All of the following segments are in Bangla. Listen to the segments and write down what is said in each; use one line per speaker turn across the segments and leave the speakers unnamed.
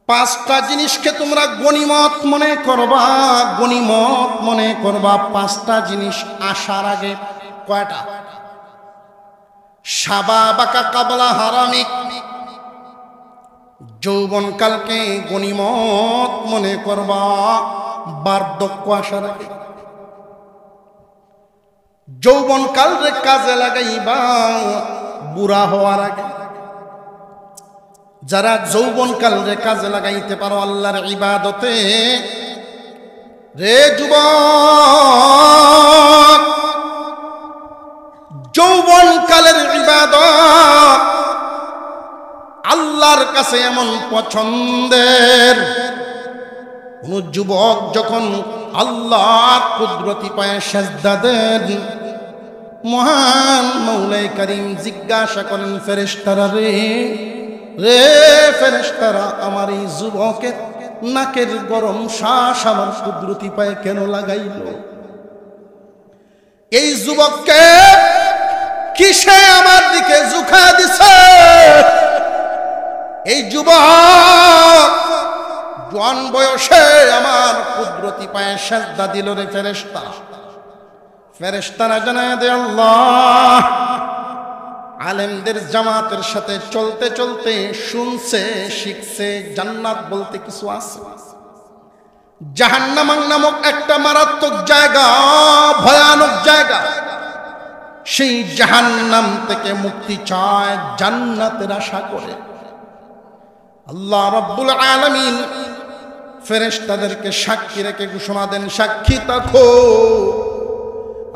পাঁচটা জিনিসকে তোমরা গনিমত মনে করবা, গনিমত মনে করবা। পাঁচটা জিনিস আসার আগে কয়টা? শাবাবাকা কাবলা হারামিক, যৌবনকালকে গনিমত মনে করবা বার্ধক্য আসার আগে। যৌবনকাল রে কাজে লাগাইবা বুড়া হওয়ার আগে। যারা যৌবনকাল রে কাজে লাগাইতে পারো আল্লাহর ইবাদতে, রে যুবক, যৌবনকালের ইবাদত আল্লাহর কাছে এমন পছন্দের। কোন যুবক যখন আল্লাহর কুদরতি পায়ে সেজদা দেন, মহান মৌলাই করিম জিজ্ঞাসা করেন ফেরেশতারা, রে রে ফেরেশতারা, আমার এই যুবকের নাকের গরম শ্বাস আমার কুদরতি পায়ে কেন লাগাইল? এই যুবককে কিসে আমার দিকে ঝুঁকা দিছে? এই যুবক জোয়ান বয়সে আমার কুদরতি পায়ে সেজদা দিল রে ফেরেশতা। ফেরেশতারা জানায় দে আল্লাহ আলেমদের জামাতের সাথে চলতে চলতে শুনছে, শিখছে জান্নাত বলতে কিছু আছে, জাহান্নাম নামক একটা মারাত্মক জায়গা, ভয়ানক জায়গা। সেই জাহান্নাম থেকে মুক্তি চায়, জান্নাতের আশা করে। আল্লাহ রাব্বুল আলামিন ফেরেশতাদেরকে সাক্ষী রেখে ঘোষণা দেন, সাক্ষী থাকো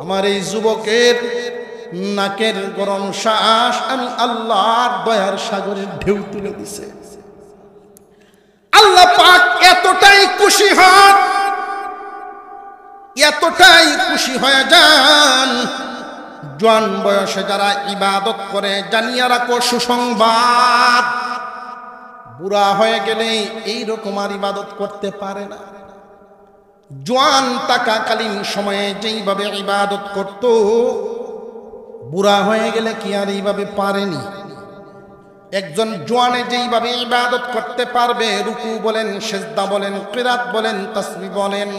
আমার এই যুবকের নাকের গরম শ্বাস আমি আল্লাহর দয়ার সাগরের ঢেউ তুলে দিছে। আল্লাহ পাক এতটাই খুশি হন, এতটাই খুশি হয়ে যান, জোয়ান বয়সে যারা ইবাদত করে জানিয়ে রাখো সুসংবাদ, বুড়া হয়ে গেলে এইরকম আর ইবাদত করতে পারে না। জোয়ান থাকাকালীন সময়ে যেইভাবে ইবাদত করত, বুড়া হয়ে গেলে কি আর এইভাবে পারেনি? একজন জোয়ানে যেইভাবে ইবাদত করতে পারবে, রুকু বলেন, সিজদা বলেন, কিরাত বলেন, তাসবিহ বলেন,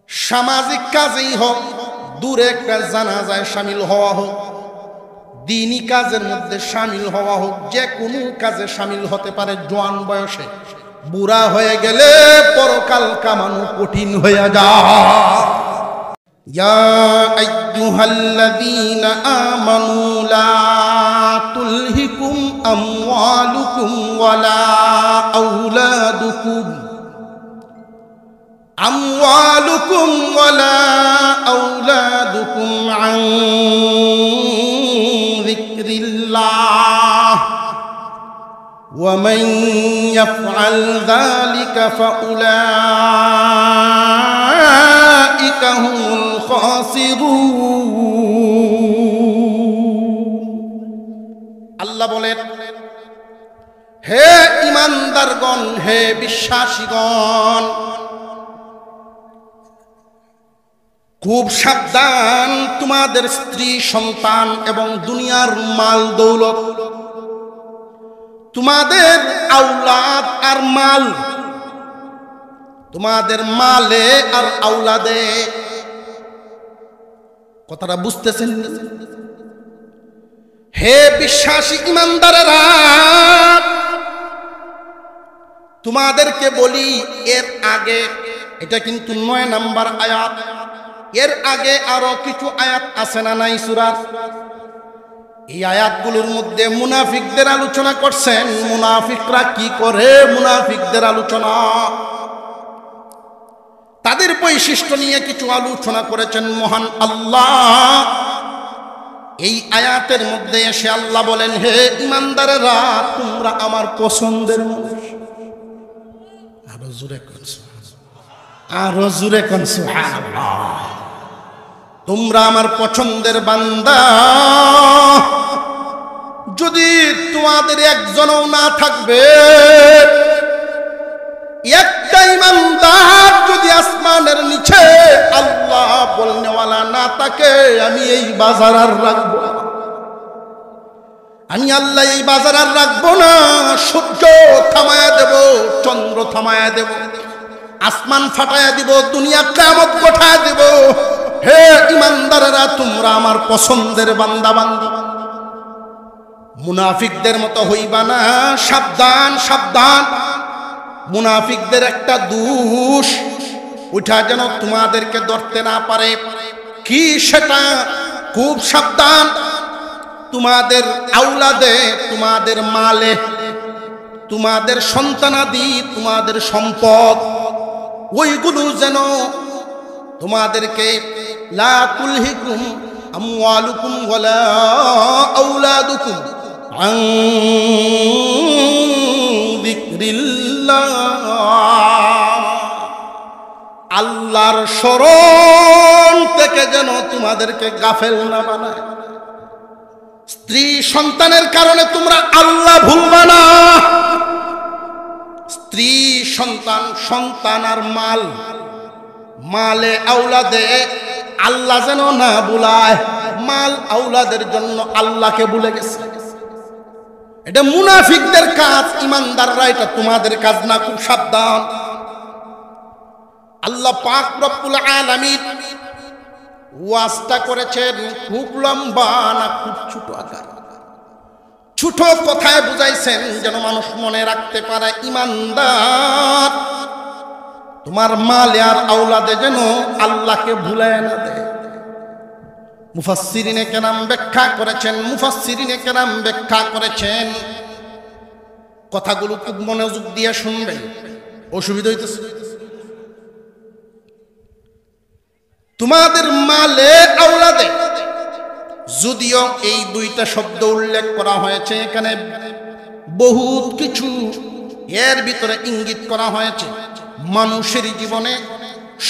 সামাজিক কাজেই হোক, দূরে একটা জানাজায় শামিল হওয়া হোক, দ্বীনি কাজের মধ্যে শামিল হওয়া হোক, যে কোনো কাজে শামিল হতে পারে জোয়ান বয়সে। বুড়া হয়ে গেলে পরকাল কামানো কঠিন হয়ে যায়। ইয়া আইয়ুহাল্লাযীনা আমানু লা তুলহিকুম আমওয়ালুকুম ওয়ালা আওলাদুকুম ওয়ালা আওলাদুকুম আন যিকরিল্লাহ ওয়া মান ইয়াফআল যালিকা ফাউলাইকা হুমুল খাসিরুন। আল্লাহ বলেন, হে ঈমানদারগণ, হে বিশ্বাসীগণ, খুব সাবধান, তোমাদের স্ত্রী সন্তান এবং দুনিয়ার মাল দৌলত, তোমাদের আওলাদ আর মাল, তোমাদের মালে আর আওলাদে, কথাটা বুঝতেছেন? হে বিশ্বাসী ঈমানদারেরা, তোমাদেরকে বলি, এর আগে, এটা কিন্তু 9 নম্বর আয়াত, এর আগে আরো কিছু আয়াত আছে না নাই সূরার? এই আয়াতগুলোর মধ্যে মুনাফিকদের আলোচনা করছেন। মুনাফিকরা কি করে, মুনাফিকদের আলোচনা, তাদের বৈশিষ্ট্য নিয়ে কিছু আলোচনা করেছেন মহান আল্লাহ। এই আয়াতের মধ্যে এসে আল্লাহ বলেন, হে ঈমানদারেরা, তোমরা আমার পছন্দের মানুষ। আরো জোরে কোন সুবহানাল্লাহ, আরো জোরে কোন সুবহানাল্লাহ। তোমরা আমার পছন্দের বান্দা। যদি তোমাদের একজনও না থাকবে, একটা ঈমানদার যদি আসমানের নিচে আল্লাহ বলনেওয়ালা না থাকে, আমি এই বাজার আর রাখবো না, আমি আল্লাহ এই বাজার আর রাখবো না। সূর্য থামায়া দেব, আসমান ফাটায়া দিব, দুনিয়া কিয়ামত ঘটায়া দেব। হে ইমানদারেরা, তোমরা আমার পছন্দের বান্দা বান্দী, মুনাফিকদের মতো হইবা না। সাবধান সাবধান, মুনাফিকদের একটা দোষ ওইটা যেন তোমাদেরকে ধরতে না পারে। কি সেটা? খুব সাবধান। তোমাদের আওলাদে, তোমাদের মালে, তোমাদের সন্তানাদি, তোমাদের সম্পদ, ওইগুলো যেন তোমাদেরকে লা তুলহিকুম আমওয়ালুকুম ওয়ালা আওলাদুকুম আন যিকরিল্লাহ, আল্লাহর স্মরণ থেকে যেন তোমাদেরকে গাফেল না বানায়। স্ত্রী সন্তানের কারণে তোমরা আল্লাহ ভুলবা না। স্ত্রী সন্তান, সন্তান আর মাল, মালে আওলাদে আল্লাহ যেন না ভুলায়। মাল আওলাদের জন্য আল্লাহকে ভুলে গেছে, এটা মুনাফিকদের কাজ। ইমানদাররা, এটা তোমাদের কাজ না। খুব সাবধান। আল্লাহ পাক রব্বুল আলামিন ওয়াজটা করেছেন খুব লম্বা না খুব ছোট আকার? ছোট কথায় বুঝাইছেন যেন মানুষ মনে রাখতে পারে। ইমানদার, তোমার মালে আর আওলাদে যেন আল্লাহকে ভুলায় না দেয়। মুফাসসিরিনে কেরাম ব্যাখ্যা করেছেন, মুফাসসিরিনে কেরাম ব্যাখ্যা করেছেন, কথাগুলো খুব মনোযোগ দিয়ে শুনবেন, অসুবিধা হইতেছে। তোমাদের মালে আওলাদে, যদিও এই দুইটা শব্দ উল্লেখ করা হয়েছে এখানে, বহুত কিছু এর ভিতরে ইঙ্গিত করা হয়েছে। মানুষের জীবনে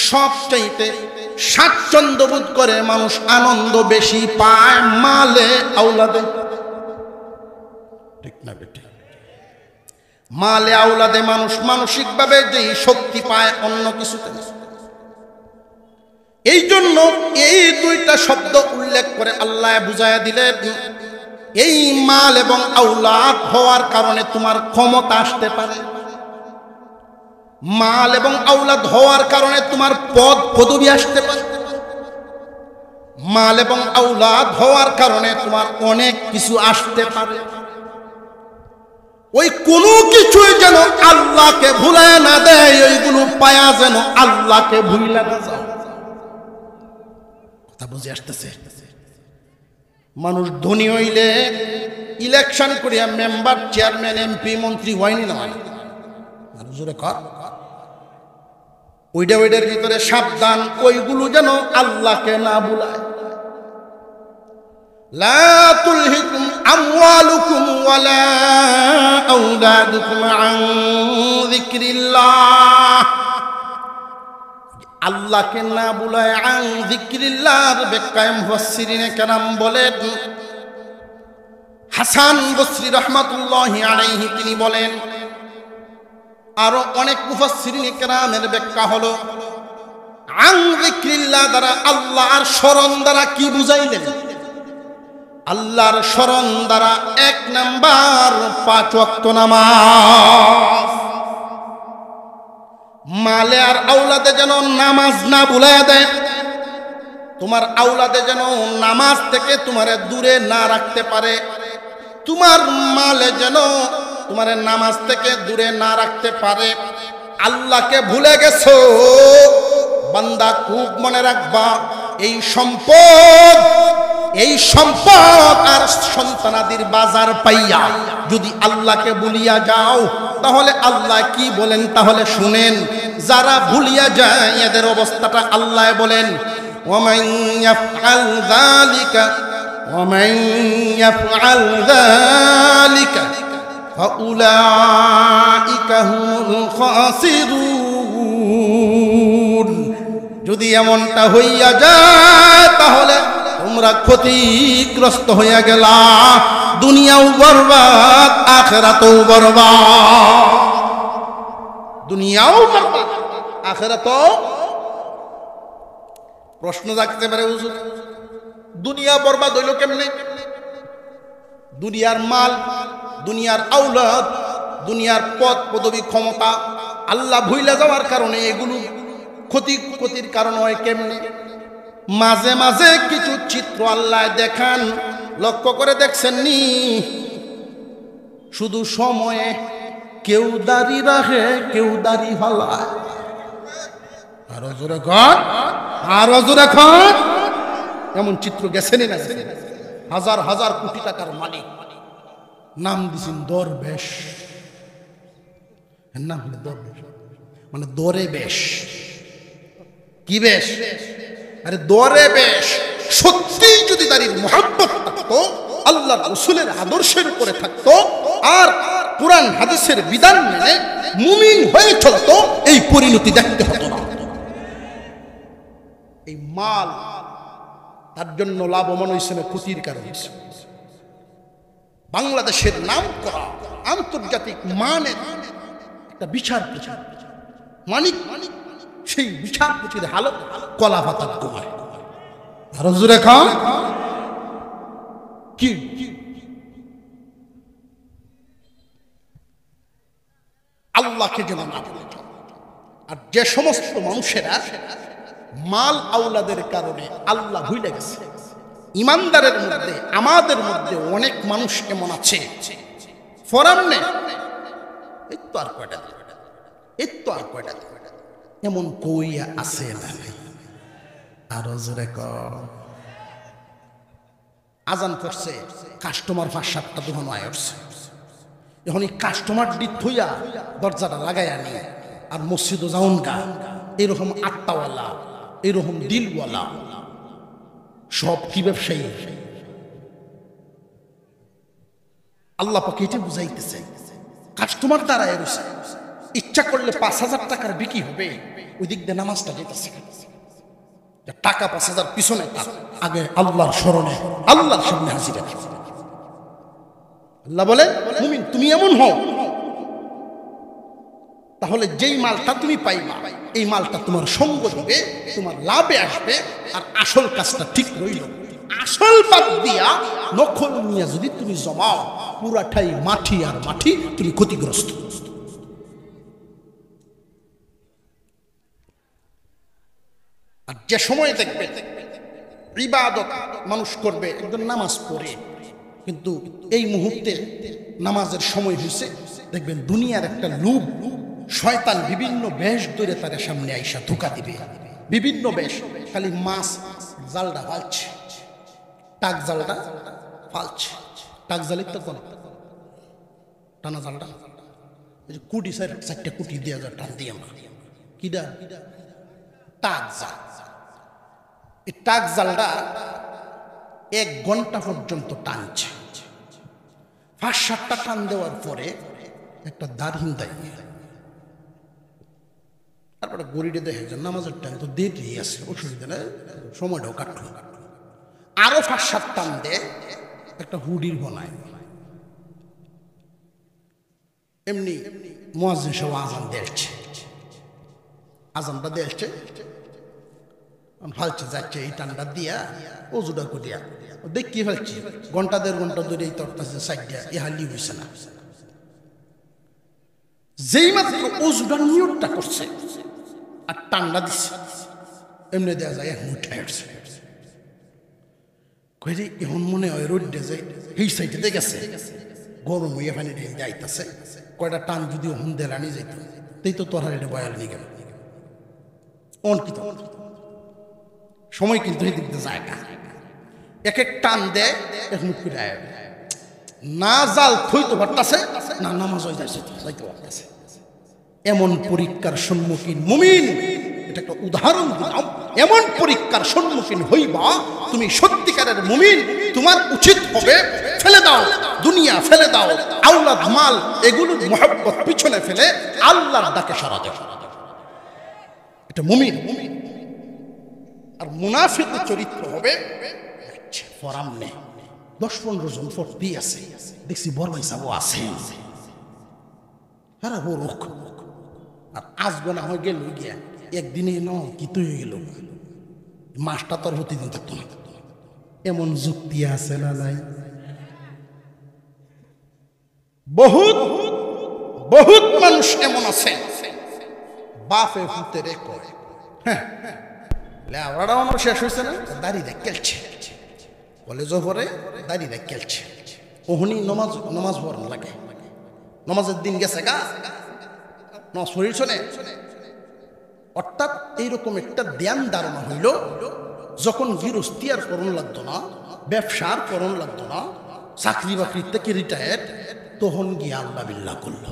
সবচাইতে স্বাচ্ছন্দ্য বোধ করে, মানুষ আনন্দ বেশি পায় মালে আওলাদে, ঠিক না বেটি? মালে আওলাদে মানুষ মানসিকভাবে যেই শক্তি পায় অন্য কিছুতে না। এই জন্য এই দুইটা শব্দ উল্লেখ করে আল্লাহ বুঝাইয়া দিলেন, এই মাল এবং আওলাদ হওয়ার কারণে তোমার ক্ষমতা আসতে পারে, মাল এবং আওলাদ হওয়ার কারণে তোমার পদ পদবি আসতে পারে, মাল এবং আওলাদ হওয়ার কারণে তোমার অনেক কিছু আসতে পারে। ওই কোনো কিছুই যেন আল্লাহকে ভুলায় না দেয়, ওইগুলো পায়া যেন আল্লাহকে ভুলা না যাও। কথা বুঝে আসতেছে? মানুষ ধনী হইলে ইলেকশন করিয়া মেম্বার, চেয়ারম্যান, এমপি, মন্ত্রী হয়নি না, জোরে কর। ওইটার ভিতরে সাবধান, ওইগুলো যেন আল্লাহকে না ভুলায়। লা তুলহিকুম আমওয়ালুকুম ওয়ালা আওলাদুকুম আন যিকরিল্লাহ, আল্লাহকে না ভুলায়। আন যিকরিল্লাহর ব্যাখ্যায় মুফাসসিরিনে কেরাম বলেন, হাসান বসরি রাহমাতুল্লাহি আলাইহি তিনি বলেন, আরো অনেক মুফাসসিরিনে কেরামের ব্যাখ্যা হলো, আন যিকরিল্লাহ দ্বারা আল্লাহর স্মরণ দ্বারা কি বুঝাইলেন? আল্লাহর স্মরণ দ্বারা 1 নাম্বার 5 ওয়াক্ত নামাজ। মালে আর আওলাদে যেন নামাজ না ভুলায় দেয়, তোমার আওলাদে যেন নামাজ থেকে তোমারে দূরে না রাখতে পারে, তোমার মালে যেন তোমারে নামাজ থেকে দূরে না রাখতে পারে। আল্লাহকে ভুলে গেছো বান্দা, খুব মনে রাখবা, এই সম্পদ আর সন্তানাদির বাজার পাইয়া যদি আল্লাহকে ভুলিয়া যাও, তাহলে আল্লাহ কি বলেন তাহলে শুনেন। যারা ভুলিয়া যায় এদের অবস্থাটা আল্লাহ বলেন, ওয়ামান ইয়াফআল যালিকা ফাউলাইকা হুমুল খাসিরুন। যদি এমনটা হইয়া যায় তাহলে তোমরা ক্ষতিগ্রস্ত হইয়া গেলা, দুনিয়াও বরবাদ আখিরাতও বরবাদ। দুনিয়াও বরবাদ, আখিরাতও। প্রশ্ন জাগতে পারে, হুজুর দুনিয়া বরবাদ হইল কেমনে? দুনিয়ার মাল, দুনিয়ার আওলাদ, দুনিয়ার পদ পদবী ক্ষমতা আল্লাহ ভুইলা যাওয়ার কারণে এগুলো ক্ষতির কারণ হয় কেমনে? মাঝে মাঝে কিছু চিত্র আল্লাহ দেখান, লক্ষ্য করে দেখছেন নি? শুধু সময়ে কেউ দাড়ি রাখে, কেউ দাড়ি ফালায়। আরো জোরে কর, আরো জোরে কর। এমন চিত্র গেছেনই না? হাজার হাজার কোটি টাকার মালিক, নাম দিছেন দরবেশ। নাম হলো দরবেশ, মানে দরে বেশ। কি বেশ? আরে দরে বেশ। সত্যি যদি দাড়ির মুহাব্বত থাকতো, আল্লাহর রাসূলের আদর্শের উপরে থাকতো, আর কুরআন হাদিসের বিধান মেনে মুমিন হয়ে চলতো, এই পরিণতি দেখতে হতো না। এই মাল তার জন্য লাভবান হয়েছে না ক্ষতির কারণ হয়েছে। বাংলাদেশের নাম করা আন্তর্জাতিক মানের একটা বিচারপতি মানিক, সেই বিচারপতির হালত কলা পাতার গোমায়। আরো জোরে খান। কি আল্লাহকে যেন না ভুলে। আর যে সমস্ত মানুষেরা মাল আওলাদের কারণে আল্লাহ ভুলে গেছে, ইমানদারের মধ্যে আমাদের মধ্যে অনেক মানুষ এমন আছে, ফরামনে এই তো আর কয়টা, এই তো আর কয়টা, এমন কইয়া আছে না? আরো জোরে কর। আজান করছে, কাস্টমার 5-7টা দোকান আয় উঠছে। এখন এই কাস্টমার দিক থইয়া দরজাটা লাগাই আনি, আর মসজিদও যাউন গা, এরকম আট্টাওয়ালা, এরকম দিলওয়ালা সব কি ব্যবসায়ী? আল্লাহ পাক এটা বুঝাইতেছে। কাস্টমার দ্বারা এরছে, ইচ্ছা করলে 5,000 টাকার বিক্রি হবে, ওই দিক দিয়ে নামাজটা যেতেছে। টাকা 5,000 পিছনে, আগে আল্লাহর স্মরণে, আল্লাহর সামনে হাজির রাখি। আল্লাহ বলে, মুমিন তুমি এমন হও, তাহলে যেই মালটা তুমি পাইবা, এই মালটা তোমার সঙ্গ দিবে, তোমার লাভে আসবে, আর আসল কাজটা ঠিক রইল। আসল বাদ দিয়া নকল নিয়ে যদি তুমি জমাও, পুরাটাই মাটি আর মাটি, তুমি ক্ষতিগ্রস্ত। আর যে সময় দেখবে ইবাদত মানুষ করবে, একজন নামাজ পড়ে, কিন্তু এই মুহূর্তে নামাজের সময় হয়েছে, দেখবেন দুনিয়ার একটা লোভ, শয়তান বিভিন্ন বেশ ধরে তার সামনে আইসা ধোঁকা দিবে। বিভিন্ন বেশ, খালি মাছ জালটা ফালছে, টাক জালটা ফালছে, টাক জালির তো কোন টানা জালটা, কুটি 4টা কুটি দিয়ে যা টান দিয়ে আমরা কিডা টাক জাল। এই টাক জালটা 1 ঘন্টা পর্যন্ত টানছে। 5-7টা টান দেওয়ার পরে একটা দারহিন দেয়, তারপরে গড়িটা দেখে যে নামাজের টাইম তো দেরি আছে, অসুবিধা নেই, সময়টাও কাটলো। আরো 5-7 টান দেয়, একটা হুডির বনায়। এমনি মুয়াজ্জিন সব আজান দিয়েছে, আজানটা দিয়েছে, ফালছে যাচ্ছে, এই টানটা দিয়া অজুটা করিয়া দেখি ফেলছি, 1-1.5 ঘন্টা ধরে এই তরতাছে সাইডটা, ইহালি হয়েছে না। যেই মাত্র অজুটার নিয়তটা করছে আর টান্ডা দিচ্ছে, এমনি দেওয়া যায় এখন উঠে আসছে। এখন মনে হয় রোডে যে এই সাইডে গেছে, গরম হইয়া পানি যাইতেছে, কয়টা টান যদি হন দেলানি যাইত, তাই তো তোর এটা বয়াল নিয়ে গেল। অনকিত সময় কিন্তু এই দিক দিয়ে যায় না, এক এক টান দেয়, এক মুখ ফিরে না জাল থইতে পারতাছে না, নামাজ হয়ে যাচ্ছে যাইতে পারতাছে। এমন পরীক্ষার সম্মুখীন মুমিন, এটা একটা উদাহরণ দিলাম। এমন পরীক্ষার সম্মুখীন হইবা, তুমি সত্যিকারের মুমিন, তোমার উচিত হবে ফেলে দাও দুনিয়া, ফেলে দাও আওলাদ মাল, এগুলোর মহব্বত পিছনে ফেলে আল্লাহর ডাকে সাড়া দাও। এটা মুমিন। আর মুনাফিকের চরিত্র হবে ফরাম নেই, 10-15 জন ফর্তি আছে, দেখছি বড় হিসাবও আছে, হ্যাঁ ও রোক। আর আসবো না হয়ে গেল গিয়া একদিনে ন কি তুই হয়ে গেল, মাসটা তোর প্রতিদিন থাকতো না। এমন যুক্তি আছে না নাই? বহুত বহুত মানুষ এমন আছে, বাপে হুতেরে কয় হ্যাঁ লেওড়াটা আমার শেষ হয়েছে না দাড়িতে খেলছে কলেজও পরে দাড়িতে খেলছে ওহনি নমাজ পড়ান লাগে নমাজের দিন গেছে গা শরীর শোনে অর্থাৎ এইরকম একটা ধ্যান ধারণা হইল যখন গৃহস্থী আর করণ লাগতো না ব্যবসার করণ লাগতো না চাকরি বাকরি থেকে রিটায়ার তখন গিয়ে আল্লাহ বিল্লাহ করল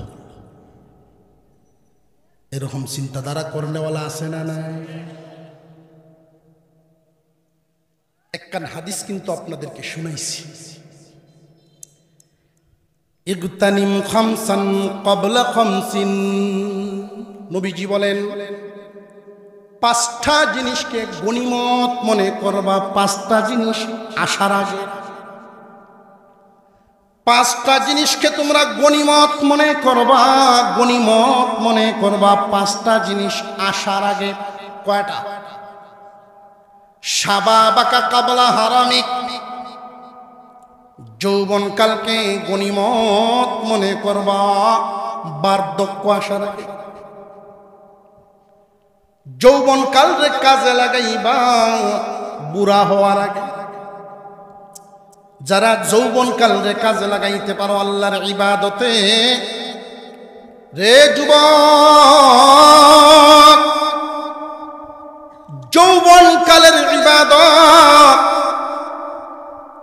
এরকম চিন্তাধারা করনেওয়ালা আছে না নাই একখান হাদিস কিন্তু আপনাদেরকে শুনাইছি ইগতানিম খামসান ক্বাবলা খামসিন নবীজি বলেন পাঁচটা জিনিসকে গনিমত মনে করবা পাঁচটা জিনিস আসার আগে পাঁচটা জিনিসকে তোমরা গনিমত মনে করবা পাঁচটা জিনিস আসার আগে কয়টা শাবাবাকা ক্বাবলা হারামিক যৌবনকালকে গনিমত মনে করবা বার্ধক্য আসার আগে যৌবনকাল রে কাজে লাগাইবা বুড়া হওয়ার আগে যারা যৌবনকাল রে কাজে লাগাইতে পারো আল্লাহর ইবাদতে রে যুবক যৌবনকালের ইবাদত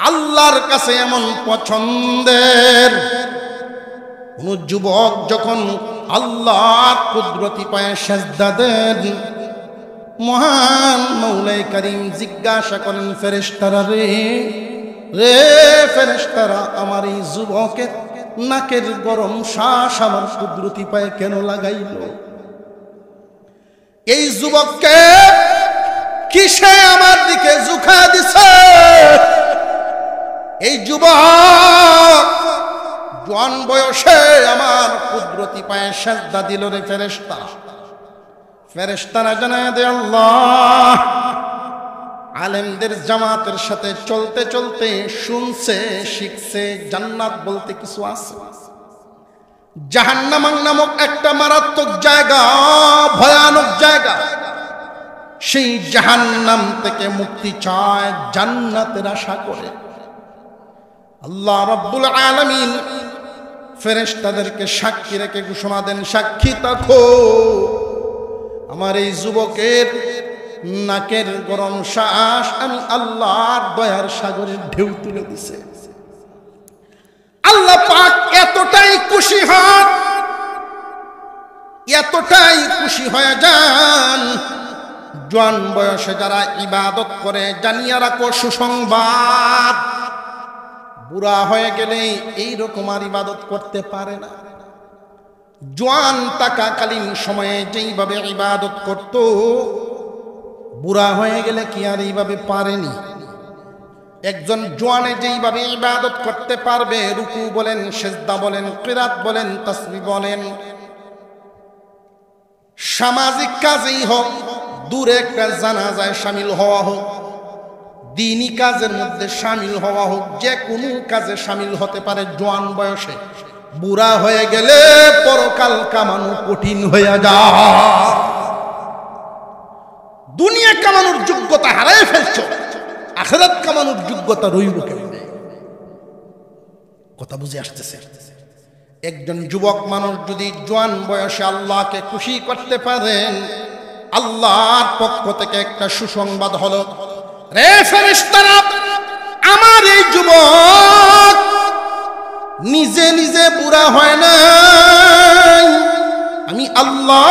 আল্লাহর কাছে এমন পছন্দের কোন যুবক যখন আল্লাহর কুদরতি পায়ে সেজদা দেন মহান মৌলাই করিম জিজ্ঞাসা করেন ফেরেশতারা রে ফেরেশতারা আমার এই যুবকের নাকের গরম শ্বাস আমার কুদরতি পায়ে কেন লাগাইল এই যুবককে কিসে আমার দিকে ঝুঁকা দিছে এই যুবক জোয়ান বয়সে আমার কুদরতি পায়ে সেজদা দিল রে ফেরেশতারা জানায় দে আল্লাহ আলেমদের জামাতের সাথে চলতে চলতে শুনছে শিখছে জান্নাত বলতে কিছু আছে জাহান্নাম নামক একটা মারাত্মক জায়গা ভয়ানক জায়গা সেই জাহান্নাম থেকে মুক্তি চায় জান্নাতের আশা করে আল্লাহ রাব্বুল আলামিন ফেরেশতাদেরকে সাক্ষী রেখে ঘোষণা দেন সাক্ষী থাকো আমার এই যুবকের নাকের গরম শ্বাস আমি আল্লাহর দয়ার সাগরের ঢেউ তুলে দিছে আল্লাহ পাক এতটাই খুশি হয়ে যান জোয়ান বয়সে যারা ইবাদত করে জানিয়ে রাখো সুসংবাদ বুড়া হয়ে গেলে এইরকম আর ইবাদত করতে পারে না জোয়ান থাকাকালীন সময়ে যেইভাবে ইবাদত করত বুড়া হয়ে গেলে কি আর এইভাবে পারেনি একজন জোয়ানে যেইভাবে ইবাদত করতে পারবে রুকু বলেন সিজদা বলেন কিরাত বলেন তাসবিহ বলেন সামাজিক কাজেই হোক দূরে একটা জানাজায় শামিল হওয়া হোক দ্বীনি কাজের মধ্যে শামিল হওয়া হোক যে কোনো কাজে শামিল হতে পারে জোয়ান বয়সে বুড়া হয়ে গেলে পরকাল কামানো কঠিন হয়ে যায় দুনিয়া কামানোর যোগ্যতা হারায় ফেলছো আখিরাত কামানোর যোগ্যতা রইব কেমনে কথা বুঝে আসতেছে একজন যুবক মানুষ যদি জোয়ান বয়সে আল্লাহকে খুশি করতে পারেন আল্লাহর পক্ষ থেকে একটা সুসংবাদ হলো রে ফেরেশতারা আমার এই যুবক নিজে নিজে বুড়া হয় না আমি আল্লাহ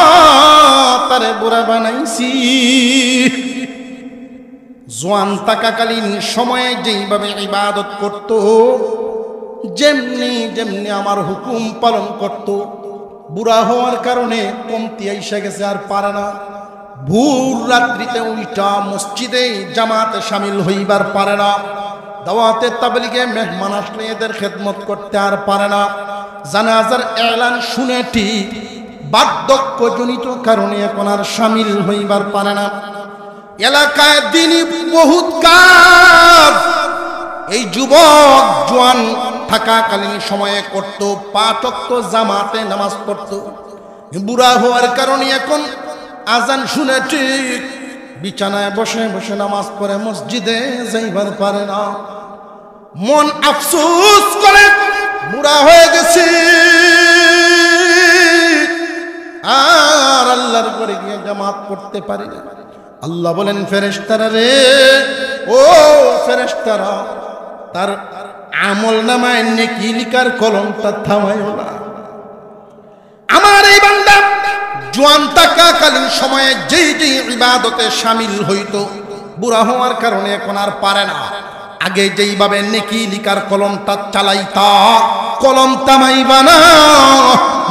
তারে বুড়া বানাইছি জোয়ান থাকাকালীন সময়ে যেইভাবে ইবাদত করত যেমনি যেমনি আমার হুকুম পালন করত বুড়া হওয়ার কারণে কমতি আইসা গেছে আর পারে না ভোর রাত্রিতে উল্টা মসজিদে জামাতে শামিল হইবার পারে না দাওয়াতে তাবলীগে মেহমান আসলে এদের খেদমত করতে আর পারে না জানাজার এলান শুনে ঠিক বার্ধক্যজনিত কারণে এখন আর শামিল হইবার পারে না এলাকায় দিনই বহুত কাজ এই যুবক জোয়ান থাকাকালীন সময়ে করত 5 ওয়াক্ত জামাতে নামাজ পড়ত বুড়া হওয়ার কারণে এখন আজান শুনে ঠিক বিছানায় বসে বসে নামাজ পড়ে মসজিদে যাইবার পারে না। মন আফসোস করে বুড়া হয়ে গেছে, আর আল্লাহর ঘরে গিয়ে জামাত পড়তে পারি না। আল্লাহ বলেন, ফেরেশতারা রে, ও ফেরেশতারা, তার আমল নামায় নেকি লিখার কলমটা থামায়ও না। আমার এই বান্দা জোয়ান থাকাকালীন সময়ে যেই যেই ইবাদতে শামিল হইতো, বুড়া হওয়ার কারণে এখন আর পারে না। আগে যেইভাবে নেকি লিখার কলমটা চালাইতা, কলম থামাইবা না,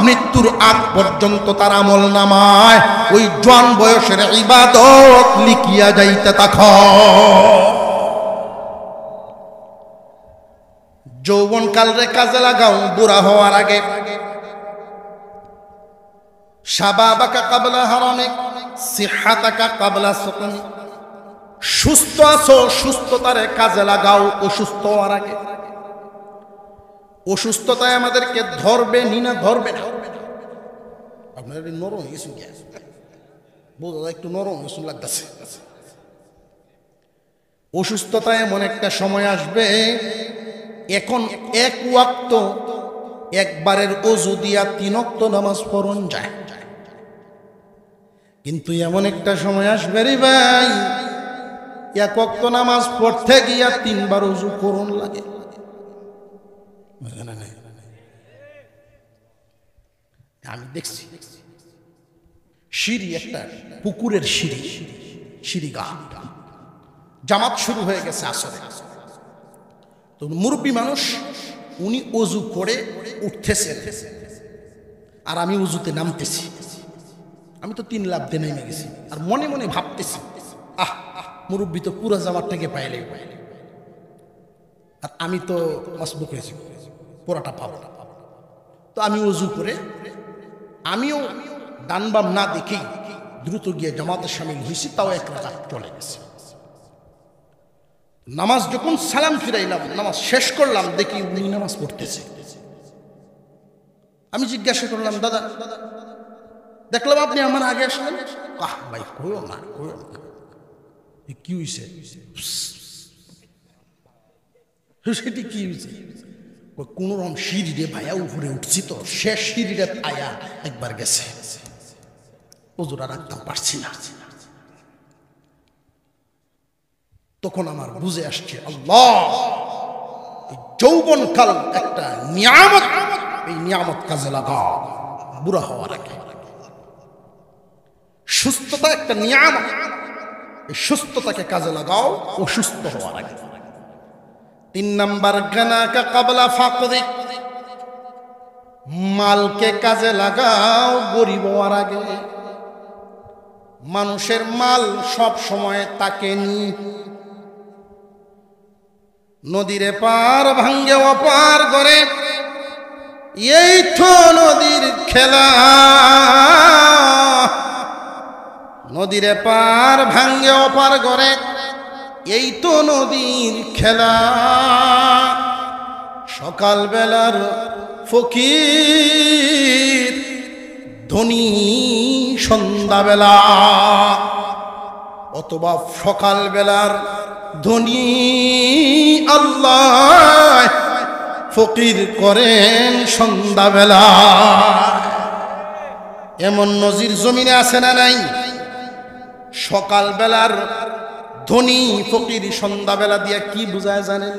মৃত্যুর আগ পর্যন্ত তার আমল নামায় ওই জোয়ান বয়সের ইবাদত লিখিয়া যাইতে থাকো। যৌবন কালরে কাজে লাগাও বুড়া হওয়ার আগে। শাবাবাকা ক্বাবলা হারামিক, সিহহাতাকা ক্বাবলা সুকমিক। সুস্থ আছো, সুস্থতারে কাজে লাগাও অসুস্থ হওয়ার আগে। অসুস্থতায় আমাদেরকে ধরবে না ধরবে না। আপনার নরম কিছু বোঝা একটু নরম কিছু লাগতেছে। অসুস্থতা এমন একটা সময় আসবে, এখন এক ওয়াক্ত একবারের ওযু দিয়া 3 ওয়াক্ত নামাজ পড়ন যায়, কিন্তু এমন একটা সময় আসবে রে ভাই, 1 ওয়াক্ত নামাজ পড়তে গিয়া 3 বার ওযু করন লাগে। আমি দেখছি সিঁড়ি, একটা পুকুরের সিঁড়ি, সিঁড়ি গা জামাত শুরু হয়ে গেছে আসরে। তো মুরব্বী মানুষ, উনি ওযু করে উঠতেছেন আর আমি ওযুতে নামতেছি। আমি তো 3 লাফ দিয়ে নেমে গেছি, আর মনে মনে ভাবতেছি, আহ মুরব্বী তো পুরো জামাতটাকে পাইলে, আর আমি তো মসবুক হয়েছি, পুরাটা পাবো না। তো আমি ওযু করে আমিও ডান বাম না দেখেই দ্রুত গিয়ে জামাতের শামিল হয়েছি, তাও 1 রাকাত চলে গেছে। নামাজ যখন সালাম ফিরাইলাম, নামাজ শেষ করলাম, দেখি উনি নামাজ পড়তেছে। আমি জিজ্ঞাসা করলাম, দাদা দেখলাম আপনি আমার আগে আসলেন। আহ ভাই কইও না, কইও না, কি হয়েছে? সেটি কি হয়েছে? কোন রকম সিঁড়িরে ভাইয়া উপরে উঠছি, তো শেষ সিঁড়িরে আয়া একবার গেছে, ওযুরা রাখতাম পারছি না। তখন আমার বুঝে আসছে, আল্লাহ যৌবন কাল একটা নিয়ামত, এই নিয়ামত কাজে লাগাও বুড়া হওয়ার আগে। সুস্থতা একটা নিয়ামত, এই সুস্থতাকে কাজে লাগাও অসুস্থ হওয়ার আগে। 3 নাম্বার, গানাকা ক্বাবলা ফাকদিক, মালকে কাজে লাগাও গরিব হওয়ার আগে। মানুষের মাল সব সময় তাকে নি, নদীরে পার ভাঙ্গে অপার করে, এই তো নদীর খেলা। নদীরে পার ভাঙ্গে অপার করে, এই তো নদীর খেলা। সকাল বেলার ফকির, ধনী সন্ধ্যাবেলা, অথবা সকাল বেলার ধনী আল্লাহ ফকির করেন সন্ধ্যাবেলা। এমন নজির জমিনে আছে না নাই? সকাল বেলার ধনী ফকির সন্ধ্যাবেলা দিয়ে কি বোঝায় জানেন?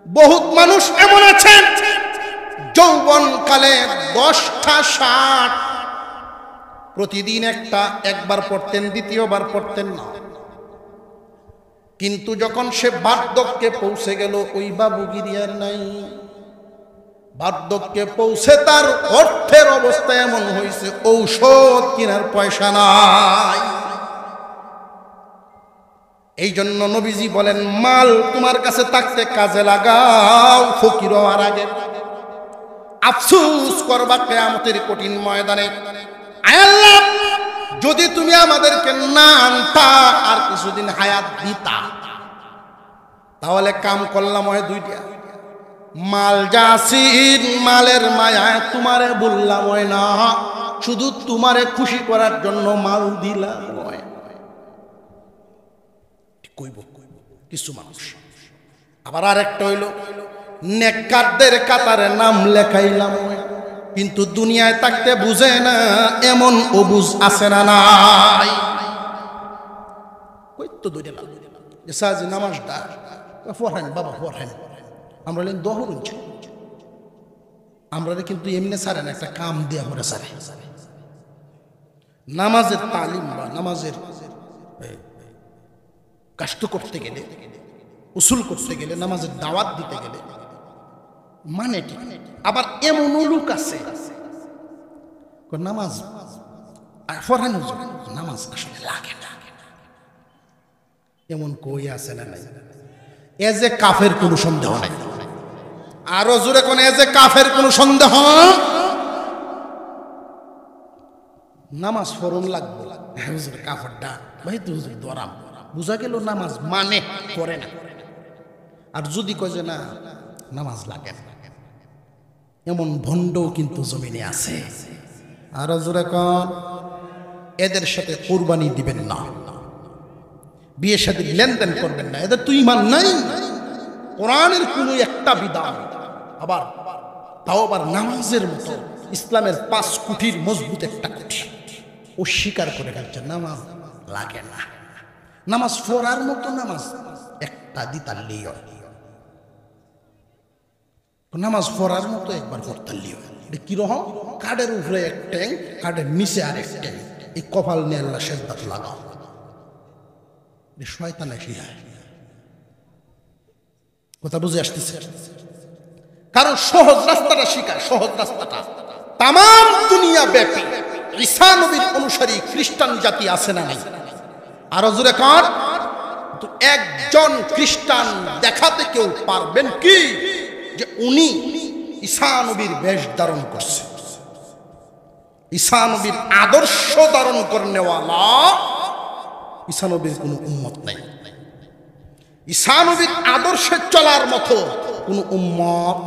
বহুত মানুষ এমন আছেন, যৌবন কালে 10টা শার্ট প্রতিদিন একবার পড়তেন, দ্বিতীয়বার পড়তেন না, কিন্তু যখন সে বার্ধক্যে পৌঁছে গেল, ওই বাবুগিরি আর নাই। বার্ধক্যে পৌঁছে তার অর্থের অবস্থা এমন হয়েছে, ঔষধ কেনার পয়সা নাই। এই জন্য নবীজি বলেন, মাল তোমার কাছে থাকতে কাজে লাগাও ফকির হওয়ার আগে। আফসোস করবা কিয়ামতের কঠিন ময়দানে, আয় আল্লাহ যদি তুমি আমাদেরকে না আনতা, আর কিছুদিন হায়াত দিতা, তাহলে কাম করলাম হয় 2টা। মাল যাসিন, মালের মায়ায় তোমারে বললাম হয় না, শুধু তোমারে খুশি করার জন্য মাল দিলাম কইব কিছু মানুষ। আবার আরেকটা হইল নেককারদের কাতারে নাম লেখাইলাম, কিন্তু দুনিয়ায় থাকতে বুঝে না এমন অবুঝ আছে না নাই? কই তো দুইটা লাল যে সাজি নামাজটা পড়েন বাবা পড়েন, আমরা লেন দহরুন আমরা কিন্তু এমনি সারেন একটা কাম দিয়ে আমরা সারে। নামাজের তালিম বা নামাজের কাষ্ট করতে গেলে, উসুল করতে গেলে, নামাজের দাওয়াত দিতে গেলে মানে কি? আবার এমন লোক আছে নামাজ পড়ানো নামাজ আসলে লাগে না, এমন কই আছে না নাই? এ যে কাফের কোনো সন্দেহ নাই। আরো জোরে কোন এ যে কাফের কোনো সন্দেহ? নামাজ ফরম লাগবে কাফেরটা ভাই তুই দরাম বুঝা গেল নামাজ মানে করে না। আর যদি কয় যে না নামাজ লাগে না, এমন ভণ্ডও কিন্তু জমিনে আছে। আরো জোরে কোন এদের সাথে কুরবানি দিবেন না, বিয়ের সাথে লেনদেন করবেন না, এদের তুই ইমান নাই। কোরআনের কোনো একটা বিধান আবার তাও আবার নামাজের মতো ইসলামের 5 কোটির মজবুত একটা কোটি ও স্বীকার করে ফেলছে নামাজ লাগে না। নামাজ পড়ার মতো নামাজ একটা দিতাল্লি হয়, নামাজ পড়ার মতো একবার পড়তাল্লি হয়। কিরকম? কাঠের উপরে এক ট্যাং, কাঠের নিচে আর এক ট্যাং, এই কপাল নিয়ে আল্লাহ সেজদাত লাগাও, শয়তানে শিখায়। কথা বুঝে আসতেছে? কারণ সহজ রাস্তাটা শিখায়, সহজ রাস্তাটা। তাম দুনিয়া ব্যাপী ঈসা নবীর অনুসারী খ্রিস্টান জাতি আছে না নাই? আরো জোরে কার? তো একজন খ্রিস্টান দেখাতে কেউ পারবেন কি যে উনি ঈসা নবীর বেশ ধারণ করছে, ঈসা নবীর আদর্শ ধারণ করেনেওয়ালা ঈসা নবীর কোনো উম্মত নাই, ঈসা নবীর আদর্শে চলার মতো কোনো উম্মত।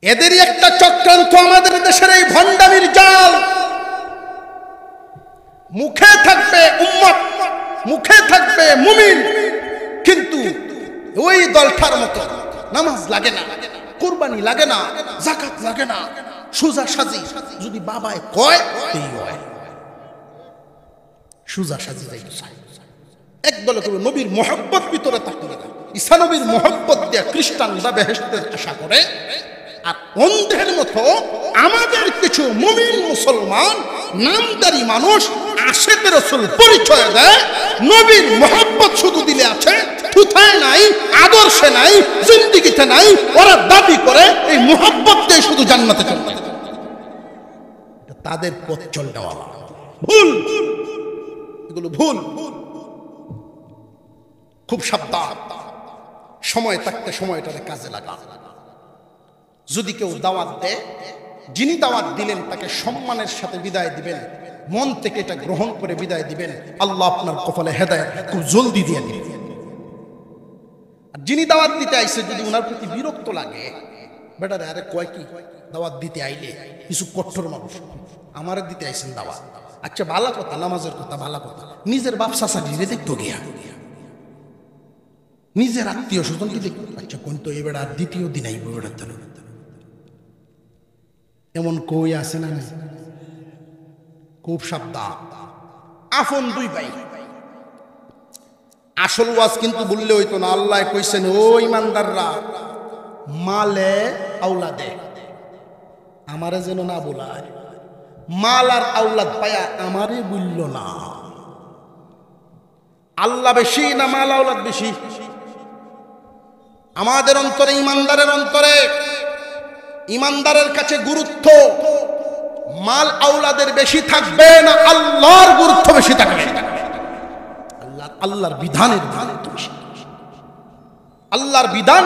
এদেরই একটা চক্রান্ত আমাদের দেশের এই ভণ্ডামির জাল। মুখে থাকবে উম্মত, মুখে থাকবে মুমিন, কিন্তু ওই দলটার মতো নামাজ লাগে না, কুরবানি লাগে না, যাকাত লাগে না, সুজা সাজি যদি বাবায় কয় এই হয় সুজা সাজি যাই এক দলে করবে। নবীর মহব্বত ভিতরে থাকবে, ঈসা নবীর মহব্বত দিয়ে খ্রিস্টানরা বেহেশতের আশা করে। আর অন্ধের মতো আমাদের কিছু মুমিন মুসলমান নামদারি মানুষ আশিক রাসূল পরিচয় দেয়, নবীর মহব্বত শুধু দিলে আছে, থুথায় নাই, আদর্শে নাই, জিন্দেগিতে নাই। ওরা দাবি করে এই মহব্বত দিয়ে শুধু জান্নাতে চলবে। তাদের পথ চলনেওয়ালা ভুল, এগুলো ভুল। খুব সাবধান, সময় থাকতে সময়টারে কাজে লাগা। যদি কেউ দাওয়াত দেয়, যিনি দাওয়াত দিলেন তাকে সম্মানের সাথে বিদায় দিবেন, মন থেকে এটা গ্রহণ করে বিদায় দিবেন। আল্লাহ আপনার কপালে হেদায়েত খুব জলদি দিয়ে দিবেন। আর যিনি দাওয়াত দিতে আইছে যদি ওনার প্রতি বিরক্ত লাগে, বেটারে আরে কয় কি দাওয়াত দিতে আইলে কিছু কঠোর মানুষ আমারে দিতে আইছেন দাওয়াত, আচ্ছা ভালো কথা, নামাজের কথা ভালো কথা, নিজের বাপ চাচা দিলে দেখতো গিয়া, নিজের আত্মীয় স্বজনকে দেখতো, আচ্ছা কোন তো এবার আর দ্বিতীয় দিন আইব বেড়াতে। এমন কই আছে না? খুব সাবধান। আপন দুই ভাই, আসল ওয়াজ কিন্তু বললে হইতো না। আল্লাহ কইছেন ও ইমানদাররা মালে আওলাদে আমারে যেন না বলায়, মাল আর আওলাদ পায়া আমারে বলল না। আল্লাহ বেশি না মাল আওলাদ বেশি? আমাদের অন্তরে, ইমানদারের অন্তরে, ইমানদারের কাছে গুরুত্ব মাল আওলাদের বেশি থাকবে না আল্লাহর গুরুত্ব বেশি থাকবে? আল্লাহর বিধানের গুরুত্ব বেশি। আল্লাহর বিধান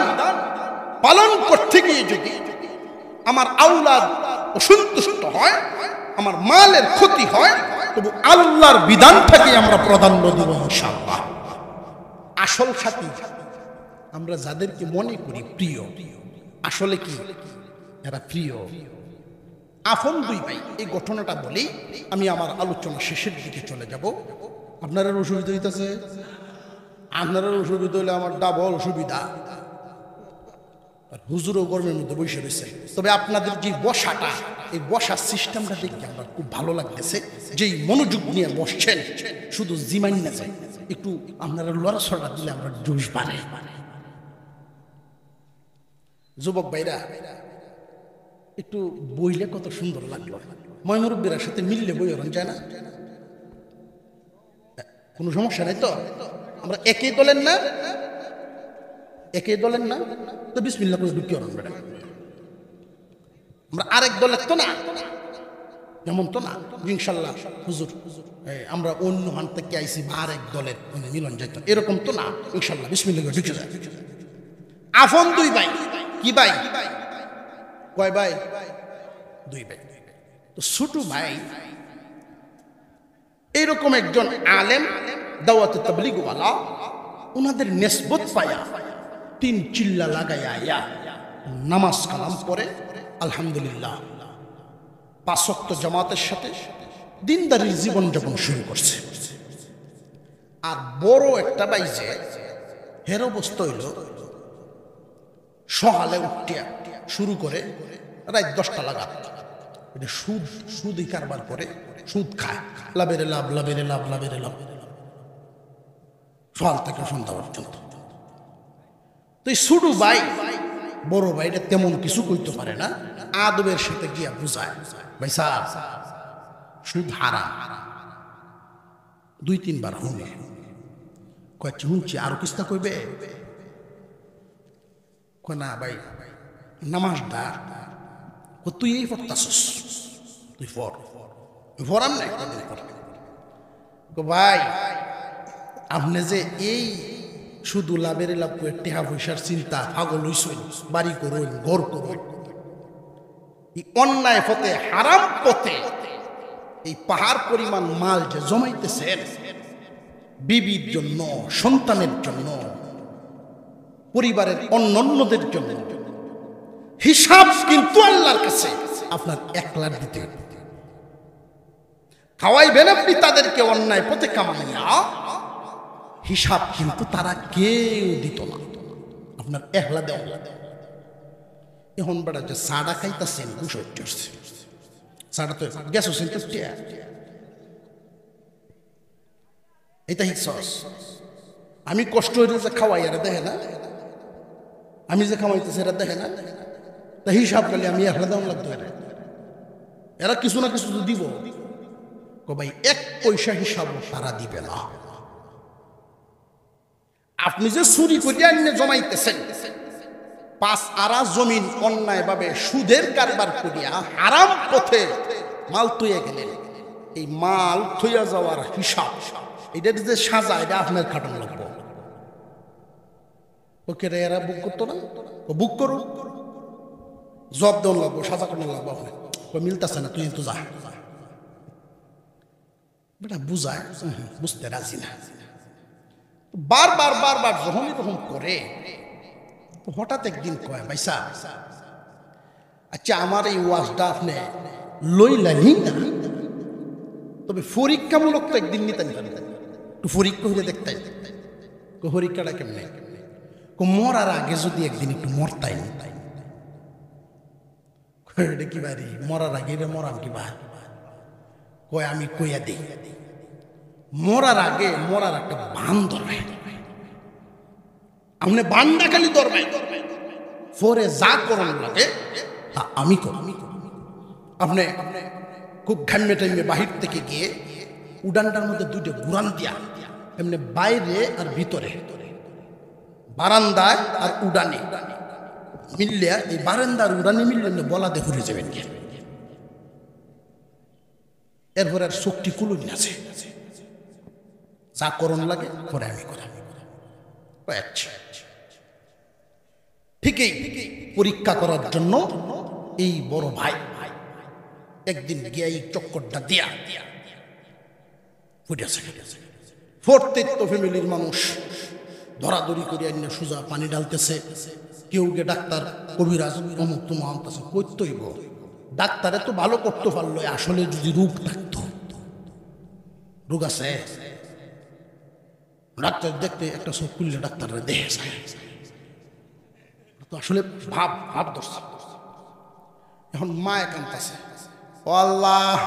পালন করতে গিয়ে যদি আমার আওলাদ অসন্তুষ্ট হয়, আমার মালের ক্ষতি হয়, তবু আল্লাহর বিধানটাকে আমরা প্রাধান্য দেব ইনশাআল্লাহ। আসল সাথী আমরা যাদেরকে মনে করি প্রিয়, আসলে কি এরা প্রিয়? আফন দুই ভাই, এই ঘটনাটা বলেই আমি আমার আলোচনা শেষের দিকে চলে যাব। আপনার অসুবিধা হইতেছে? আপনার অসুবিধা হলে আমার ডাবল সুবিধা। হুজুরও গরমের মধ্যে বসে রয়েছে। তবে আপনাদের যে বসাটা, এই বসার সিস্টেমটা দেখে আমার খুব ভালো লাগতেছে। যেই মনোযোগ নিয়ে বসছেন, শুধু জিমাইন না যায়, একটু আপনারা লড়াছড়া দিলে আমরা জোশ বাড়ে। যুবক ভাইরা একটু বইলে কত সুন্দর লাগলো। ময়মুরব্বীর সাথে মিললে বই ওরণ যায় না? কোনো সমস্যা নাই তো? আমরা একই দলের না? একই দলের না তো বিসমিল্লাহ করে ঢুকি ওরণ বেটা। আমরা আরেক দলের তো না, যেমন তো না ইনশাল্লাহ হুজুর আমরা অন্য হান থেকে আইসি বা আরেক দলের মিলন যাইত, এরকম তো না। ইনশাল্লাহ বিসমিল্লাহ করে ঢুকে যায়। আফন দুই ভাই। কি ভাই? কয় ভাই? দুই ভাই। তো ছোট ভাই এইরকম একজন আলেম, দাওয়াতে তাবলীগ ওয়ালা, ওনাদের নিসবত পায়া তিন চিল্লা লাগাইয়া নামাজ কালাম পড়ে আলহামদুলিল্লাহ 5 ওয়াক্ত জামাতের সাথে দিনদারির জীবন যাপন শুরু করছে। আর বড় একটা ভাই যে হের অবস্থা হইল সকালে উঠিয়া শুরু করে রাত 10টা লাগা এটা সুদই কারবার করে, সুদ খায়, লাভেরে লাভ, লাভেরে লাভ, লাভেরে লাভ, সকাল থেকে সন্ধ্যা পর্যন্ত। তো এই ছোট ভাই বড় ভাইটা তেমন কিছু কইতে পারে না, আদবের সাথে গিয়া বুঝায়, ভাই সাহেব সুদ হারাম। 2-3 বার শুনে কয় শুনছি, আরো কিস্তা কইবে? কয় না ভাই, নামাজ দা তুই এই পড়তাছস, তুই ফরাম নাই ভাই। আপনি যে এই শুধু লাভের লাভ করে টেহা পয়সার চিন্তা পাগল হইছেন, বাড়ি করুন, ঘর করুন, এই অন্যায় পথে, হারাম পথে এই পাহাড় পরিমাণ মাল যে জমাইতেছেন বিবির জন্য, সন্তানের জন্য, পরিবারের অন্যান্যদের জন্য, হিসাব কিন্তু আল্লাহর কাছে আপনার 1 লাখ দিতে হবে। খাওয়াইবেন আপনি তাদেরকে অন্যায় পথে কামাইয়া, হিসাব কিন্তু তারা কেউ দিত না, আপনার 1 লাখ দেওয়া। এখন বেড়া যে সাড়া খাইতেছেন, সাড়া তো গ্যাস এটা হিসাস। আমি কষ্ট হইলে যে খাওয়াই, এরা দেখে না? আমি যে খাওয়াইতেছি এরা দেখে না? তা হিসাব করলে আমি 1 লাখ দেওয়া লাগতো। এরা কিছু না কিছু দিব, ভাই 1 পয়সা হিসাব তারা দিবে না। আপনি যে চুরি করিয়া নিয়ে জমাইতেছেন, 5 আরা জমিন অন্যায় ভাবে সুদের কারবার করিয়া হারাম পথে মাল থইয়া গেলেন, এই মাল থইয়া যাওয়ার হিসাব, এটা যে সাজা, এটা আপনার খাটানো লাগবো। ওকে এরা বুক করতো না? ও বুক করো, জব দেওয়া লাগবো, সাজা কাটানো লাগবো। আপনার মিলতেছে না, তুই তো যা। বেটা বুঝায়, বুঝতে রাজি না। বারবার বারবার যখন এরকম করে, হঠাৎ একদিন কয়, ভাইসা আচ্ছা আমার এই ওয়াজটা আপনি লইলেনি না, তবে পরীক্ষামূলক তো একদিন নিতেন, একটু পরীক্ষা হইলে দেখতাই। পরীক্ষাটা কেমনে? মরার আগে যদি একদিন একটু মরতাই নিতাই। কি বাড়ি মরার আগে মরাম কি ভাই? কয় আমি কইয়া দিই, মরার আগে মরার একটা বান ধরবে, আপনি বানটা খালি ধরবে, পরে যা করণ লাগে তা আমি করি। আপনি খুব ঘামে টাইমে বাহির থেকে গিয়ে উডানটার মধ্যে 2টা গুড়ান দিয়া, এমনি বাইরে আর ভিতরে, বারান্দায় আর উডানে মিললে, এই বারান্দা আর উডানে মিললে বলা দিয়ে ঘুরে যাবেন। এরপর আর শক্তি কুলুন আছে, যা করণ লাগে পরে আমি করি। ঠিকই পরীক্ষা করার জন্য এই বড় ভাই একদিন গিয়া এই চক্করটা দিয়া ফুটেছে। প্রত্যেক ফ্যামিলির মানুষ ধরাধরি করিয়া নিয়ে সোজা পানি ঢালতেছে, কেউ গে ডাক্তার, কবিরাজ, অমুক তুমা আনতেছে, কইতইব ডাক্তারে তো ভালো করতে পারলো, আসলে যদি রোগ থাকতো, রোগ আছে, ডাক্তার দেখতে একটা চোখ খুললে ডাক্তাররা দেখে তো আসলে ভাব ভাব ধরছে। এখন মা কাঁদতেছে, ও আল্লাহ,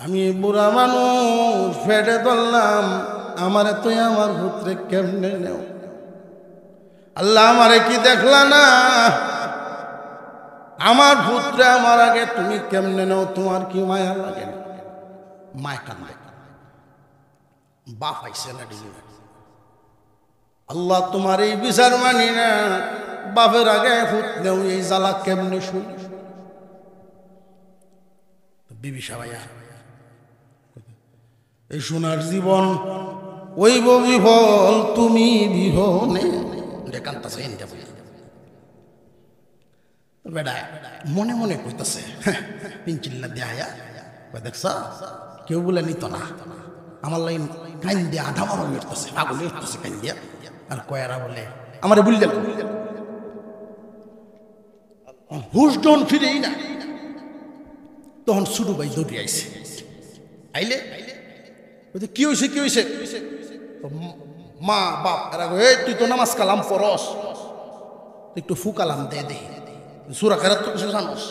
আমি বুড়া মানুষ, ফেটে ধরলাম, আমারে তুই আমার পুত্রে কেমনে নেও? আল্লাহ, আমারে কি দেখলা না? আমার পুত্রে আমার আগে তুমি কেমনে নেও? তোমার কি মায়া লাগে না? মায় কান্দে, বাপ আইসে না ডিজি। আল্লাহ, তোমার এই বিচার মানি না, বাপের আগে পুত নেও, এই জ্বালা কেমনে শুনি? বিবি সাবাইয়া, এই সোনার জীবন ওই বিফল, তুমি বিহনে কান্তাছে। বেড়া মনে মনে কইতাছে, পিঞ্চিল্লা দেয়া, দেখছ কেউ বলে নিত না, আমার লাইন কাইন দিয়া আধা মারা উঠতেছে, পাগলে উঠতেছে কাইন দিয়া। আর কয়ারা বলে আমারে বুঝলে হুশ ডন ফিরেই না। তখন শুরু ভাই দৌড়ি আইছে, আইলে কি হয়েছে কি হয়েছে? মা বাপ এরা, তুই তো নামাজ কালাম পরস, একটু ফুকালাম দে দে, সুরা খেরাত তো কিছু জানোস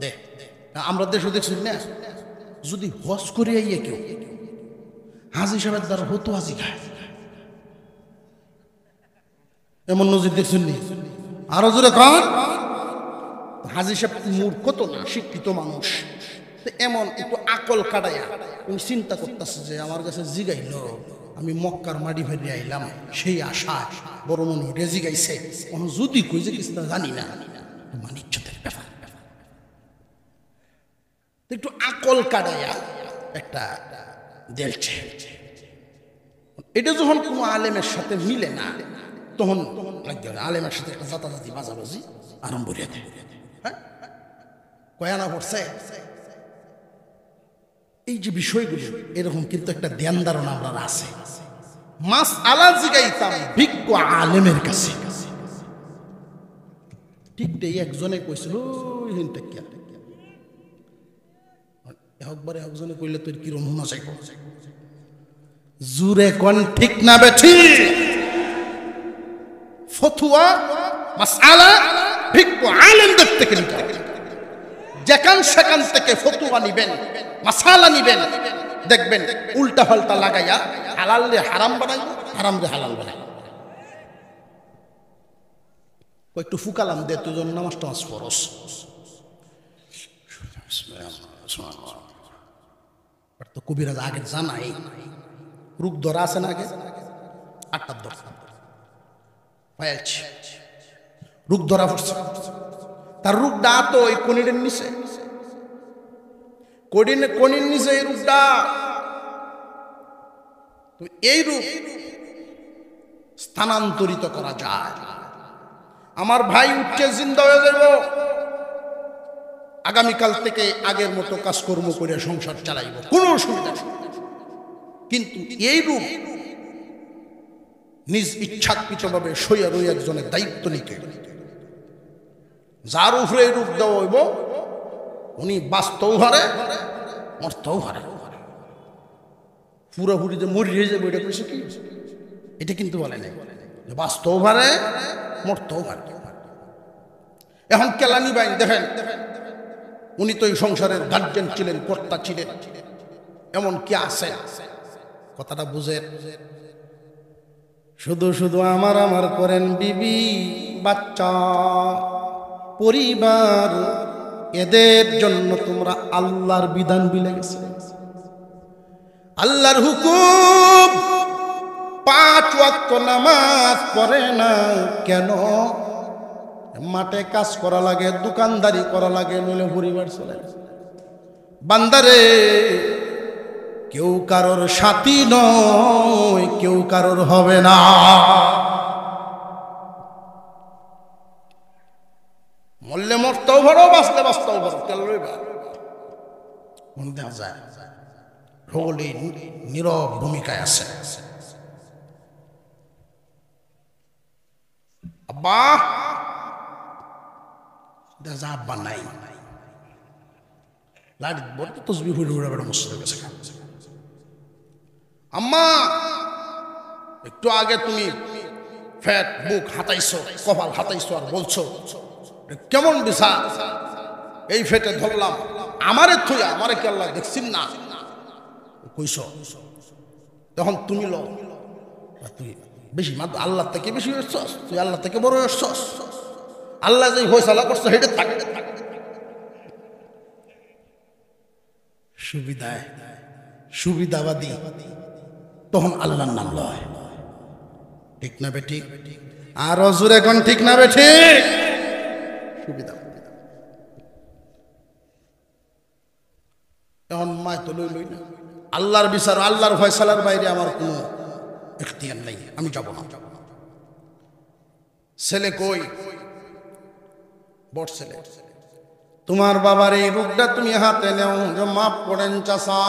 দে। আমরা দেশে দেখছি না, যদি হজ করে আইয়ে কেউ হাজি সাহেবের দ্বারা হতো হাজি খায়, এমন নজির দেখছেন নি? আরো জোরে কর। হাজি সাহেব মূর্খ তো না, শিক্ষিত মানুষ, এমন একটু আকল কাটাইয়া উনি চিন্তা করতেছে যে আমার কাছে জিগাইল, আমি মক্কার মাটি ফেরিয়ে আইলাম, সেই আশা বড় মনে উঠে জিগাইছে, যদি কই যে কিছু জানি না, মানিজ্যতের ব্যাপার। একটু আকল কাটাইয়া একটা দেলছে। এটা যখন কোনো আলেমের সাথে মিলে না, তখন আলেমের সাথে একটা জাতাজাতি বাজাবাজি আরম্ভ করে দেয়। হ্যাঁ, কয়ানা পড়ছে। এই যে বিষয়গুলো, এরকম কিন্তু একটা ধ্যান ধারণা আমরা আছে। মাস আলা জিগাইতাম বিজ্ঞ আলেমের কাছে, ঠিক এই একজনে কইছিল, একবারে একজনে কইলে তোর কি রমনা চাইব, জুরে কোন ঠিক না বেঠি? ফতুয়া মাসআলা বিজ্ঞ আলেমদের থেকে নিতে হবে। যেখান সেখান থেকে ফতুয়া নিবেন, মাসালা নিবেন, দেখবেন উল্টা পাল্টা লাগাইয়া হালাল রে হারাম বানাই, হারাম রে হালাল বানাই। একটু ফুকালাম দে, তুই জন্য নামাজ টামাজ পড়স, তো কবিরাজ আগে জানাই রূপ ধরা আছে না, আগে 8টার ধর রূপ ধরা পড়ছে। তার রূপটা তো ওই কনিরের নিচে, কনির নিচে এই রূপটা। এই রূপ স্থানান্তরিত করা যায়। আমার ভাই উঠে জিন্দা হয়ে যাব, আগামীকাল থেকে আগের মতো কাজকর্ম করে সংসার চালাইব, কোনো অসুবিধা নেই। কিন্তু এই রূপ নিজ ইচ্ছাকৃতভাবে সইয়া রই একজনের দায়িত্ব নিতে, যার উপরে এই রূপ দেওয়া হইব, উনি বাস্তব হারে মরতেও হারে, পুরোপুরি যে মরিয়ে যাবে এটা কইছে কি? এটা কিন্তু বলে নাই, বাস্তব হারে মরতেও হারে। এখন কেলানি বাইন দেখেন, উনি তো এই সংসারের গার্জেন ছিলেন, কর্তা ছিলেন, এমন কি আছে? কথাটা বুঝে শুধু শুধু আমার আমার করেন বিবি বাচ্চা পরিবার, এদের জন্য তোমরা আল্লাহর বিধান বিলে গেছে। আল্লাহর হুকুম 5 ওয়াক্ত নামাজ পড়ে না কেন? মাঠে কাজ করা লাগে, দোকানদারি করা লাগে, নইলে পরিবার চলে। বান্দারে, কেউ কারোর সাথী নয়, কেউ কারোর হবে না। মরলে মরতেও ভরো, বাঁচলে বাঁচতেও ভরো, তেল রইবা মন দেওয়া যায়। রোগলি নীরব ভূমিকায় আছে। আব্বা দেখা যায় আব্বা নাই, লাড়ি বড় তসবি হুড়ে হুড়ে বেড়া মসজিদের কাছে। আম্মা একটু আগে তুমি ফ্যাট বুক হাতাইছো, কপাল হাতাইছো আর বলছো কেমন বিষা, এই ফেটে ধরলাম, আমারে থুয়া আমারে কি আল্লাহ দেখছিন না কইছ, তখন তুমি লো তুই বেশি মাত্র আল্লাহ থেকে বেশি হচ্ছস, তুই আল্লাহ থেকে বড় হচ্ছস, আল্লাহ যে ফয়সালা করছো হেঁটে থাকে সুবিধায় সুবিধাবাদী, তখন আল্লাহর নাম লয়। ঠিক না বেঠিক? আর হজুর এখন ঠিক না বেঠিক? সুবিধা এখন মায় তো লই না, আল্লাহর বিচার আল্লাহর ফয়সালার বাইরে আমার কোনো ইখতিয়ার নেই, আমি যাব না। ছেলে কই? বড় ছেলে, তোমার বাবার এই রোগটা তুমি হাতে নেও, যে মাফ করেন চাচা,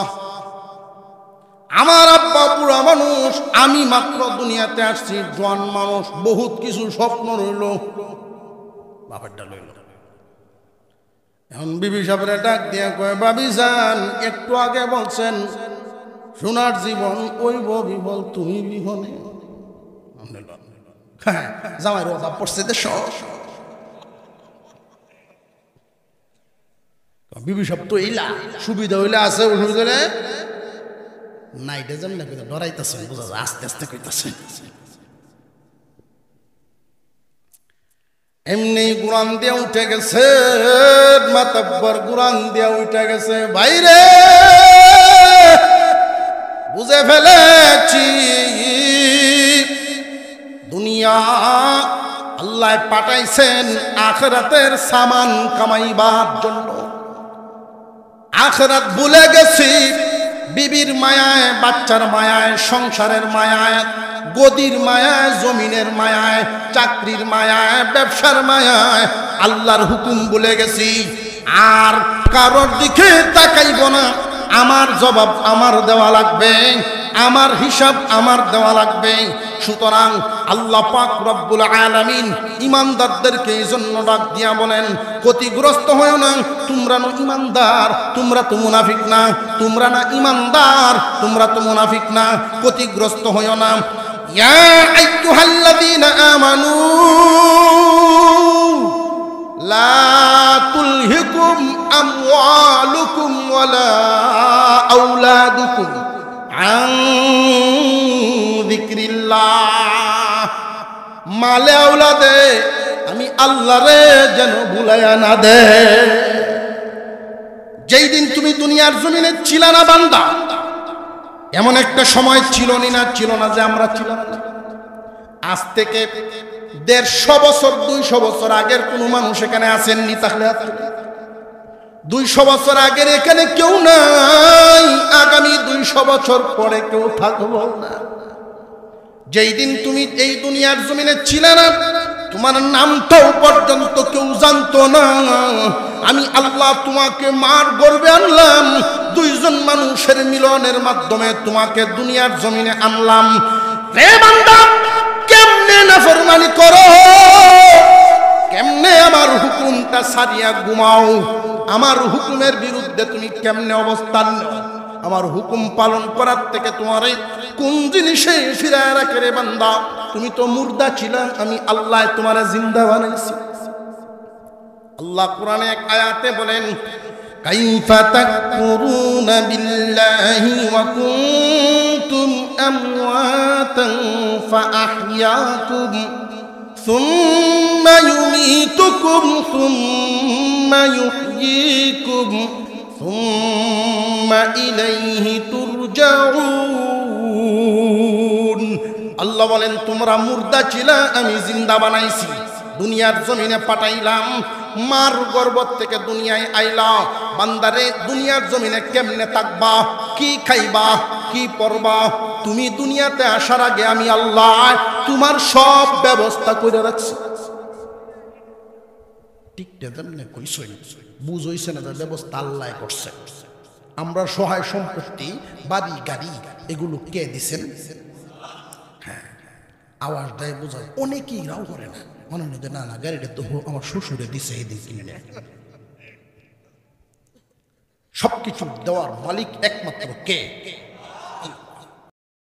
আমার আব্বা বুড়া মানুষ, আমি মাত্র দুনিয়াতে আসছি জোয়ান মানুষ, বহুত কিছু স্বপ্ন রইল, বাবারটা লইল। এখন বিবি সাহেবের ডাক দিয়ে কয়, বাবি যান একটু আগে বলছেন সোনার জীবন ওইব বিবল, তুমি বিহনে জামাইয়ের অভাব পড়ছে দেশ। বিবি সাহেব তো এইলা সুবিধা হইলে আছে, অসুবিধা হইলে না, এটা যেমন ডরাইতেছেন বোঝা যায়, আস্তে আস্তে কইতেছেন। এমনি গুরান দিয়ে উঠে গেছে, মাতাব্বর গুরান দিয়ে উঠে গেছে, বাইরে বুঝে ফেলেছি দুনিয়া আল্লাহ পাঠাইছেন আখিরাতের সামান কামাইবার জন্য। আখিরাত ভুলে গেছি, বিবির মায়ায়, বাচ্চার মায়ায়, সংসারের মায়ায়, গদির মায়ায়, জমিনের মায়ায়, চাকরির মায়ায়, ব্যবসার মায়ায় আল্লাহর হুকুম ভুলে গেছি। আর কারোর দিকে তাকাইব না, আমার জবাব আমার দেওয়া লাগবে, আমার হিসাব আমার দেওয়া লাগবে। সুতরাং আল্লাহ পাক রব্বুল আলামিন ইমানদারদেরকে এই জন্য ডাক দিয়া বলেন, ক্ষতিগ্রস্ত হয় না, তোমরা না ইমানদার, তোমরা তো মুনাফিক না, তোমরা না ইমানদার, তোমরা তো মুনাফিক না, ক্ষতিগ্রস্ত হয় না। ইয়া আইয়ুহাল্লাযীনা আমানু লা তুলহিকুম আমওয়ালুকুম ওয়ালা আওলাদুকুম আন যিকরিল্লাহ। মালে আওলাদে আমি আল্লাহরে যেন ভুলাইয়া না দে। যেই দিন তুমি দুনিয়ার জমিনে ছিল না বান্দা, এমন একটা সময় ছিল না যে আমরা ছিলাম না। আজ থেকে 150 বছর 200 বছর আগের কোন মানুষ এখানে আসেননি, তাহলে 200 বছর আগের এখানে কেউ নাই, আগামী 200 বছর পরে কেউ থাকবো না। যেই দিন তুমি এই দুনিয়ার জমিনে ছিলে না, তোমার নামটাও পর্যন্ত কেউ জানতো না। আমি আল্লাহ তোমাকে মার গর্ভে আনলাম, দুইজন মানুষের মিলনের মাধ্যমে তোমাকে দুনিয়ার জমিনে আনলাম। রে বান্দা, কেমনে নাফরমানি করো, কেমনে আমার হুকুমটা সারিয়া ঘুমাও, আমার হুকুমের বিরুদ্ধে তুমি কেমনে অবস্থান নাও, আমার হুকুম পালন করার থেকে তোমার কোন জিনিসে ফিরায় রাখে রে বান্দা। তুমি তো মুর্দা ছিলা, আমি আল্লাহ তোমারে জিন্দা বানাইছি। আল্লাহ কোরআনে এক আয়াতে বলেন, কাইফা তাকফুরুনা বিল্লাহি ওয়া কুনতুম আমওয়াতান ফাআহইয়াকুম সুম্মা ইউমীতুকুম সুম্মা ইউহয়ীকুম সুম্মা ইলাইহি তুরজাউন। আল্লাহ বলেন, তোমরা মুর্দা ছিলা, আমি জিন্দা বানাইছি, দুনিয়ার জমিনে পাঠাইলাম, মার গর্ভ থেকে দুনিয়ায় আইলা। বান্দারে, দুনিয়ার জমিনে কেমনে থাকবা, কি খাইবা, কি পরবা, তুমি দুনিয়াতে আসার আগে আমি আল্লাহ তোমার সব ব্যবস্থা করে রাখছি। ঠিক তেমনি কইছই, বুঝইছে না, ব্যবস্থা আল্লাহ করছে। আমরা সহায় সম্পত্তি, বাড়ি গাড়ি এগুলো কে দিছেন? হ্যাঁ, আওয়াজ দেয় বোঝায়, অনেকেই রাও করে না, মনে হয় যে না না গাড়িটা তো আমার শ্বশুরে দিছে, এই দিন কিনে নেয়। সবকিছু দেওয়ার মালিক একমাত্র কে?